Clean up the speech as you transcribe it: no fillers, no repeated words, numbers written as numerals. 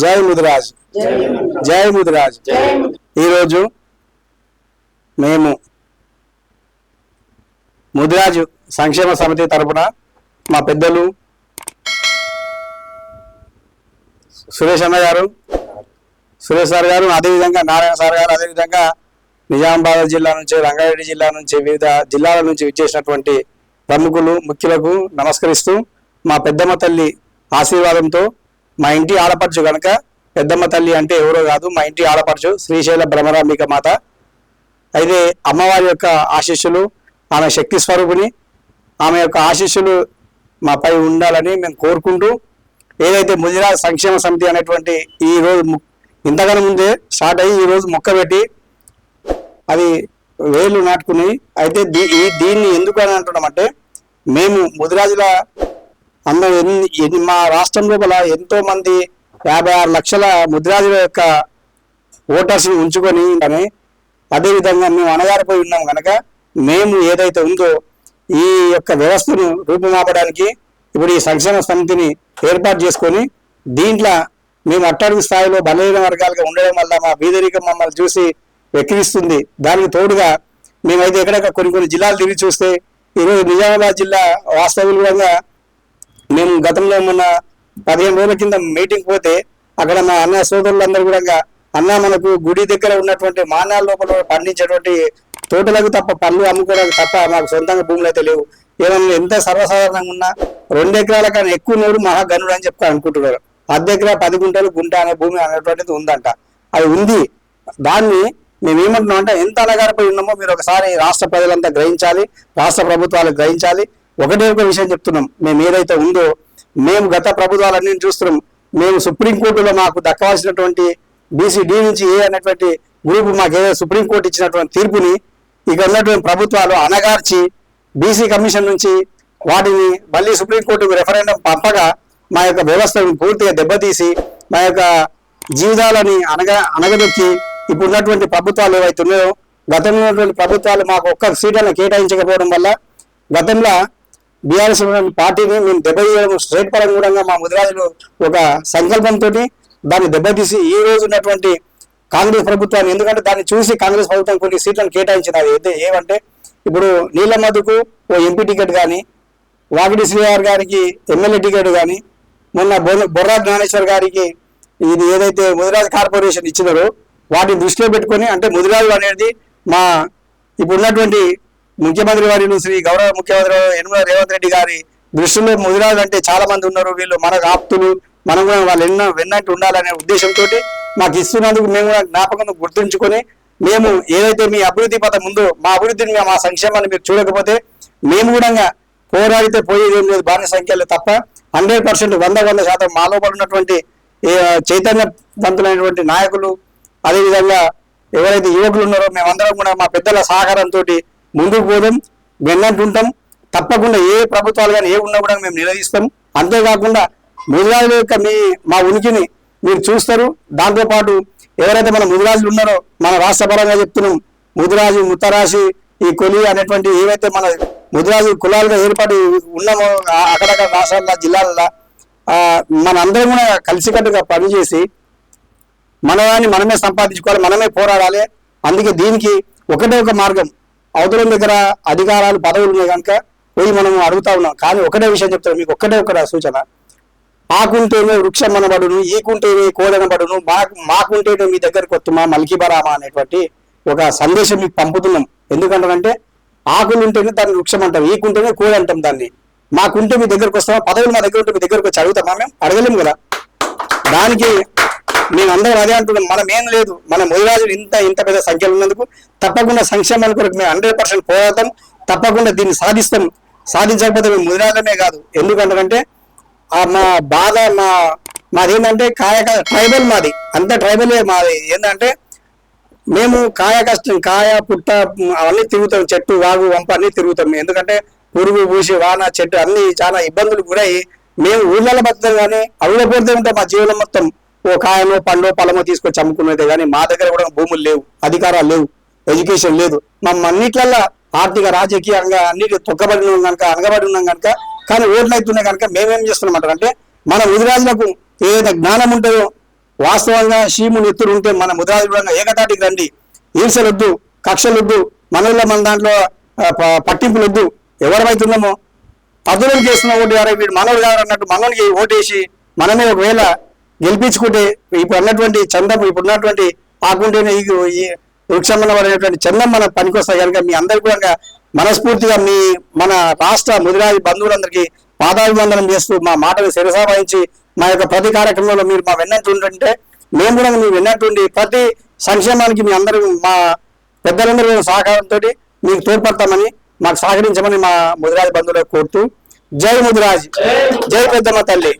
జై ముదిరాజ్, జై ముదిరాజ్. ఈరోజు మేము ముదిరాజు సంక్షేమ సమితి తరపున మా పెద్దలు సురేష్ అన్న గారు, సురేష్ సార్ గారు, అదేవిధంగా నారాయణ సార్ గారు, అదేవిధంగా నిజామాబాద్ జిల్లా నుంచి, రంగారెడ్డి జిల్లా నుంచి, వివిధ జిల్లాల నుంచి విచ్చేసినటువంటి ప్రముఖులు ముఖ్యులకు నమస్కరిస్తూ, మా పెద్దమ్మ తల్లి ఆశీర్వాదంతో మా ఇంటి ఆడపడుచు కనుక, పెద్దమ్మ తల్లి అంటే ఎవరో కాదు, మా ఇంటి ఆడపడుచు శ్రీశైల భ్రమరాంబిక మాత. అయితే అమ్మవారి యొక్క ఆశీస్సులు, ఆమె శక్తి స్వరూపిణి, ఆమె యొక్క ఆశీస్సులు మాపై ఉండాలని మేము కోరుకుంటూ, ఏదైతే ముదిరాజ్ సంక్షేమ సమితి అనేటువంటి ఈరోజు ఇంతకన్నా ముందే స్టార్ట్ అయ్యి ఈరోజు మొక్క పెట్టి అది వేలు నాటుకుని, అయితే దీన్ని ఎందుకు అని అంటున్నామంటే, మేము ముదిరాజుల మా రాష్ట్రం లోపల ఎంతో మంది 56 లక్షల ముదిరాజుల యొక్క ఓటర్స్ని ఉంచుకొని, అదేవిధంగా మేము అణగారిపోయి ఉన్నాం కనుక మేము ఏదైతే ఉందో ఈ యొక్క వ్యవస్థను రూపుమాపడానికి ఇప్పుడు ఈ సంక్షేమ సమితిని ఏర్పాటు చేసుకొని, దీంట్లో మేము అట్టడుగు స్థాయిలో బలహీన వర్గాలుగా ఉండడం వల్ల మా బీదరికం మమ్మల్ని చూసి వెక్కిరిస్తుంది. దానికి తోడుగా మేమైతే ఎక్కడెక్కడ కొన్ని జిల్లాలు తిరిగి చూస్తే, ఈరోజు నిజామాబాద్ జిల్లా వాస్తవంగా మేము గతంలో మొన్న 15 రోజుల కింద మీటింగ్ పోతే అక్కడ మా అన్న సోదరులందరూ కూడా, అన్న మనకు గుడి దగ్గర ఉన్నటువంటి మానాల లోపల పండించేటువంటి తోటలకు తప్ప, పళ్ళు అమ్ముకోవడానికి తప్ప మాకు సొంతంగా భూములు అయితే లేవు. ఏమన్నా ఎంత సర్వసాధారణంగా ఉన్నా 2 ఎకరాల కన్నా ఎక్కువ నోడు మహాగనుడు అని చెప్పి అనుకుంటున్నారు. 10 ఎకరా 10 గుంటలు గుంట అనే భూమి అనేటువంటిది ఉందంట. అది ఉంది. దాన్ని మేము ఏమంటున్నాం అంటే, ఎంత అలగారిపోయి ఉన్నామో మీరు ఒకసారి రాష్ట్ర ప్రజలంతా గ్రహించాలి, రాష్ట్ర ప్రభుత్వాలు గ్రహించాలి. ఒకటే ఒక విషయం చెప్తున్నాం, మేము ఏదైతే ఉందో, మేము గత ప్రభుత్వాలన్నీ చూస్తున్నాం. మేము సుప్రీంకోర్టులో మాకు దక్కవలసినటువంటి బీసీడీ నుంచి ఏ అనేటువంటి గ్రూపు మాకు ఏదో సుప్రీంకోర్టు ఇచ్చినటువంటి తీర్పుని ఇక ఉన్నటువంటి ప్రభుత్వాలు అనగార్చి, బీసీ కమిషన్ నుంచి వాటిని మళ్ళీ సుప్రీంకోర్టుకు రెఫరెండం పంపగా మా యొక్క వ్యవస్థను పూర్తిగా దెబ్బతీసి, మా యొక్క జీవితాలని అనగదొక్కి ఇప్పుడు ఉన్నటువంటి ప్రభుత్వాలు ఏవైతే ఉన్నాయో, గతంలో ఉన్నటువంటి ప్రభుత్వాలు మాకు ఒక్క సీట్లను కేటాయించకపోవడం వల్ల గతంలో బీఆర్ఎస్ పార్టీని మేము దెబ్బతీయడం స్ట్రేట్ పరంగా కూడా మా ముదిరాజులు ఒక సంకల్పంతో దాన్ని దెబ్బతీసి ఈ రోజు ఉన్నటువంటి కాంగ్రెస్ ప్రభుత్వాన్ని, ఎందుకంటే దాన్ని చూసి కాంగ్రెస్ ప్రభుత్వం కొన్ని సీట్లను కేటాయించింది. అది ఏమంటే, ఇప్పుడు నీలమధుకు ఓ ఎంపీ టికెట్ కానీ, వాకిటి శ్రీవారి గారికి ఎమ్మెల్యే టికెట్ కానీ, మొన్న బొర్రా జ్ఞానేశ్వర్ గారికి ఇది ఏదైతే ముదిరాజు కార్పొరేషన్ ఇచ్చినారో వాటిని దృష్టిలో పెట్టుకొని, అంటే ముదిరాజు అనేది మా ఇప్పుడు ఉన్నటువంటి ముఖ్యమంత్రి వారిని శ్రీ గౌరవ ముఖ్యమంత్రి యనమల రేవంత్ రెడ్డి గారి దృష్టిలో ముదిరాజు అంటే చాలా మంది ఉన్నారు, వీళ్ళు మనకు ఆప్తులు, మనం కూడా వాళ్ళు వెన్నట్టు ఉండాలనే ఉద్దేశంతో మాకు ఇస్తున్నందుకు మేము కూడా జ్ఞాపకం గుర్తుంచుకొని, మేము ఏదైతే మీ అభివృద్ధి పథం ఉందో మా అభివృద్ధిని, మా సంక్షేమాన్ని మీరు చూడకపోతే మేము కూడా పోరాడితే పోయేది ఏం లేదు, బానిస సంఖ్యలు తప్ప 100% 100% మా లోపల ఉన్నటువంటి చైతన్యవంతులైనటువంటి నాయకులు, అదేవిధంగా ఎవరైతే యువకులు ఉన్నారో మేమందరం కూడా మా పెద్దల సహకారంతో ముందుకు పోదాం, వెన్నట్టుంటాం. తప్పకుండా ఏ ప్రభుత్వాలు కానీ ఏ ఉన్నా కూడా మేము నిలదీస్తాం. అంతేకాకుండా ముదిరాజుల యొక్క మా ఉనికిని మీరు చూస్తారు. దాంతోపాటు ఎవరైతే మన ముదిరాజులు ఉన్నారో, మన రాష్ట్ర పరంగా చెప్తున్నాం, ముదిరాజు, ముత్తరాశి, ఈ కొలి అనేటువంటి ఏవైతే మన ముదిరాజు కులాలుగా ఏర్పడి ఉన్నామో అక్కడక్కడ రాష్ట్రాల జిల్లాలలో మన అందరం కూడా కలిసికట్టుగా పనిచేసి మనదాన్ని మనమే సంపాదించుకోవాలి, మనమే పోరాడాలి. అందుకే దీనికి ఒకటే ఒక మార్గం, అవతలం దగ్గర అధికారాలు పదవులు ఉన్నాయి కనుక పోయి మనం అడుగుతా ఉన్నాం. కానీ ఒకటే విషయం చెప్తాను మీకు, ఒకటే ఒక సూచన, ఆకుంటేనే వృక్షం అనబడును, ఈకుంటేనే కోడనబడును, మాకుంటేనే మీ దగ్గరకు వస్తుమా మల్కిబరామా అనేటువంటి ఒక సందేశం మీకు పంపుతున్నాం. ఎందుకంటే ఆకులుంటేనే దాన్ని వృక్షం అంటాం, ఈకుంటేనే కోడి అంటాం దాన్ని. మాకుంటే మీ దగ్గరకు వస్తామా, పదవులు మా దగ్గర ఉంటే మీ దగ్గరకు వచ్చి అడుగుతామా? మేము అడగలేము కదా. దానికి మేమందరం అదే అంటున్నాం, మనం ఏం లేదు, మన ముదిరాజులు ఇంత పెద్ద సంఖ్యలో ఉన్నందుకు తప్పకుండా సంక్షేమాల కొరకు మేము 100% పోరాడతాం, తప్పకుండా దీన్ని సాధిస్తాం. సాధించకపోతే మేము ముదిరాజులమే కాదు. ఎందుకంటే మా బాధ మాదేంటంటే ట్రైబల్, మాది అంత ట్రైబలే మాది. ఏంటంటే మేము కష్టం, పుట్ట అవన్నీ తిరుగుతాం, చెట్టు వాగు వంప అన్ని తిరుగుతాం. ఎందుకంటే పురుగు పూసి వాన చెట్టు అన్ని చాలా ఇబ్బందులు కూడా మేము ఊళ్ళలో బతుకుతాం, కానీ అవిలో పోతే ఉంటాం. మా జీవనం మొత్తం ఓ కాయనో పండ్లో పొలమో తీసుకొచ్చి అమ్ముకునేదే, కానీ మా దగ్గర కూడా భూములు లేవు, అధికారాలు లేవు, ఎడ్యుకేషన్ లేదు. అన్నిట్లల్లో ఆర్థిక రాజకీయంగా అన్నిటి తొక్కబడి ఉన్నాం కనుక, అనగబడి ఉన్నాం కనుక, కానీ ఓట్లు అవుతున్నాయి కనుక మేమేం చేస్తున్నాం అంటే, మన ముదిరాజులకు ఏదైతే జ్ఞానం ఉంటుందో వాస్తవంగా శీముని ఎత్తులు ఉంటే మన ముద్రాజుడంగా ఏకతాటికి రండి. ఈర్షలొద్దు, కక్షలొద్దు, మన దాంట్లో పట్టింపులొద్దు. ఎవరమైతున్నామో పదులను చేస్తున్న ఓటు గారు వీడు మనోడు గారు అన్నట్టు మనోనికి ఓటేసి మనమే ఒకవేళ గెలిపించుకుంటే ఇప్పుడు అన్నటువంటి చందం ఇప్పుడు ఉన్నటువంటి ఆకుంటేనే ఈ వృక్షమన్నటువంటి చందం మన పనికొస్తాయి కనుక మీ అందరికీ కూడా మనస్ఫూర్తిగా మన రాష్ట్ర ముదిరాజు బంధువులందరికీ పాదాభివందనం చేస్తూ మా మాటను శిరసావహించి మా యొక్క ప్రతి కార్యక్రమంలో మీరు మా వెన్నట్టుంటే మేము కూడా మీరు వెన్నట్టుండి ప్రతి సంక్షేమానికి మీ అందరూ మా పెద్దలందరూ సహకారంతో మీకు తోడ్పడతామని మాకు సహకరించమని మా ముదిరాజు బంధువులకు కోరుతూ జై ముదిరాజ్, జై పెద్దమ్మ తల్లి.